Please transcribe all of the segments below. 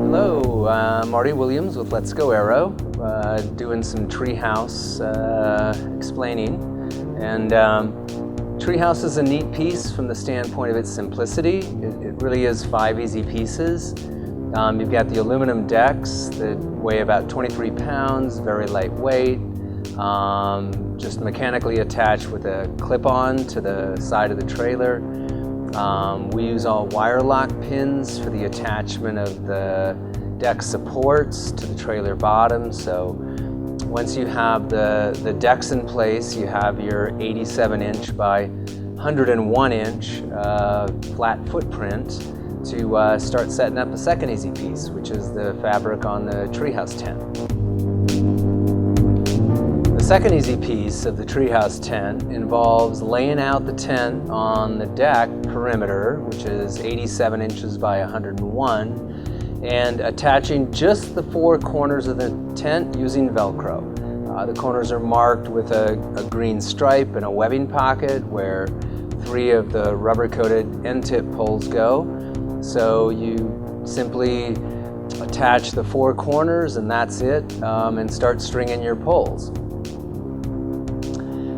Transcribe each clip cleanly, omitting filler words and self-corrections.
Hello, I'm Marty Williams with Let's Go Aero, doing some TreeHaus explaining. And TreeHaus is a neat piece from the standpoint of its simplicity. It really is 5 easy pieces. You've got the aluminum decks that weigh about 23 pounds, very lightweight, just mechanically attached with a clip-on to the side of the trailer. We use all wire lock pins for the attachment of the deck supports to the trailer bottom. So once you have the decks in place, you have your 87-inch by 101-inch flat footprint to start setting up the second easy piece, which is the fabric on the TreeHaus tent. The second easy piece of the TreeHaus tent involves laying out the tent on the deck perimeter, which is 87 inches by 101, and attaching just the 4 corners of the tent using Velcro. The corners are marked with a green stripe and a webbing pocket where 3 of the rubber-coated end-tip poles go. So you simply attach the 4 corners and that's it, and start stringing your poles.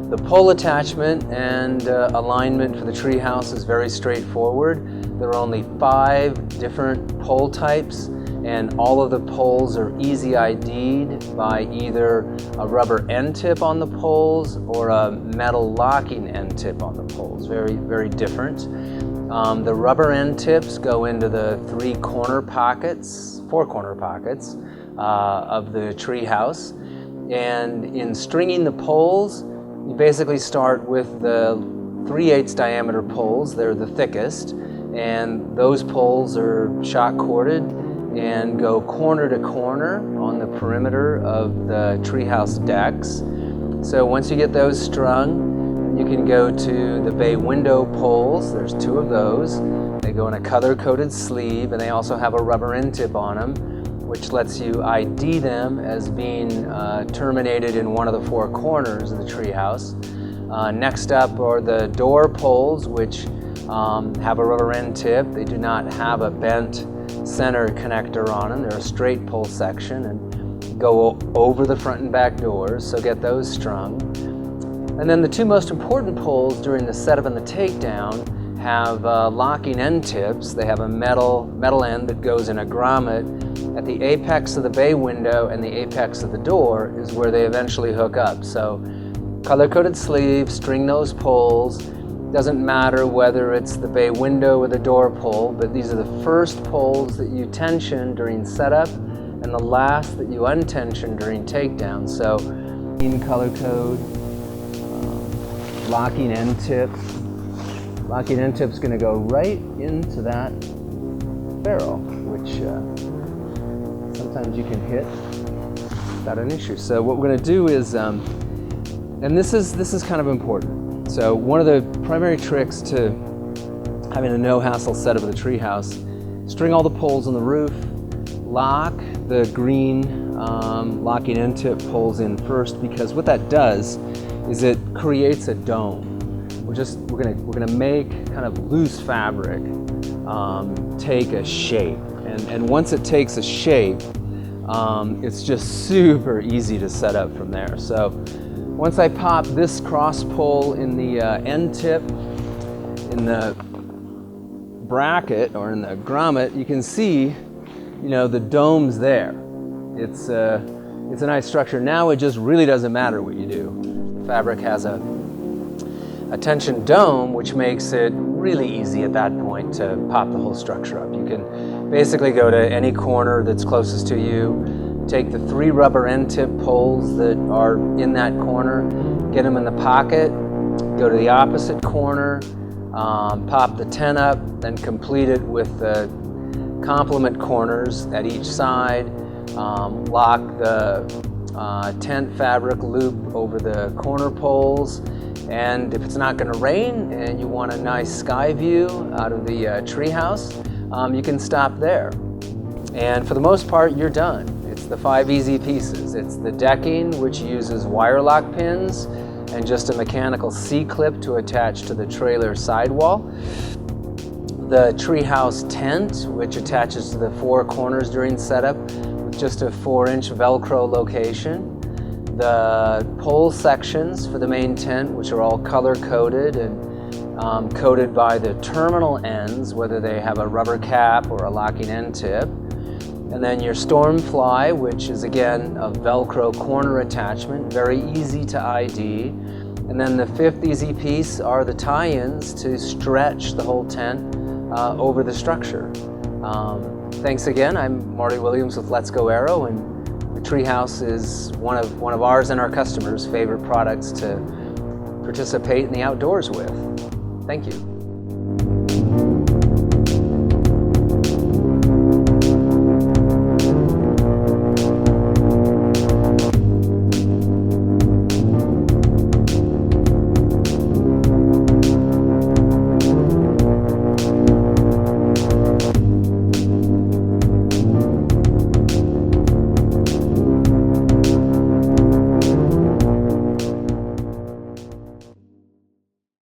The pole attachment and alignment for the TreeHaus is very straightforward. There are only 5 different pole types, and all of the poles are easy ID'd by either a rubber end tip on the poles or a metal locking end tip on the poles. Very, very different. The rubber end tips go into the 4 corner pockets of the TreeHaus. And in stringing the poles, you basically start with the 3/8 diameter poles. They're the thickest, and those poles are shock corded and go corner to corner on the perimeter of the TreeHaus decks. So once you get those strung, you can go to the bay window poles. There's 2 of those. They go in a color-coded sleeve, and they also have a rubber end tip on them, which lets you ID them as being terminated in one of the 4 corners of the TreeHaus. Next up are the door poles, which have a rubber end tip. They do not have a bent center connector on them. They're a straight pole section and go over the front and back doors, so get those strung. And then the 2 most important poles during the setup and the takedown have locking end tips. They have a metal end that goes in a grommet. At the apex of the bay window and the apex of the door is where they eventually hook up. So color-coded sleeve, string those poles. Doesn't matter whether it's the bay window or the door pole, but these are the first poles that you tension during setup and the last that you untension during takedown. So in color code, locking end tip. Locking end tip's going to go right into that barrel, which sometimes you can hit without an issue. So what we're going to do is, and this is kind of important. So one of the primary tricks to having a no-hassle setup of the TreeHaus: string all the poles on the roof, lock the green locking end tip poles in first, because what that does is it creates a dome. We're gonna make kind of loose fabric take a shape, and once it takes a shape, it's just super easy to set up from there. So once I pop this cross pole in the end tip, in the bracket or in the grommet, you can see, the dome's there. It's a nice structure. Now it just really doesn't matter what you do. The fabric has a tension dome, which makes it really easy at that point to pop the whole structure up. You can basically go to any corner that's closest to you, take the 3 rubber end tip poles that are in that corner, get them in the pocket, go to the opposite corner, pop the tent up, then complete it with the complement corners at each side, lock the tent fabric loop over the corner poles, and if it's not going to rain and you want a nice sky view out of the TreeHaus, you can stop there. And for the most part, you're done. It's the 5 easy pieces. It's the decking, which uses wire lock pins and just a mechanical C-clip to attach to the trailer sidewall. The TreeHaus tent, which attaches to the 4 corners during setup with just a 4-inch Velcro location. The pole sections for the main tent, which are all color-coded and coated by the terminal ends, whether they have a rubber cap or a locking end tip. And then your storm fly, which is again a Velcro corner attachment, very easy to ID. And then the 5th easy piece are the tie-ins to stretch the whole tent over the structure. Thanks again. I'm Marty Williams with Let's Go Aero, and the TreeHaus is one of ours and our customers' favorite products to participate in the outdoors with. Thank you.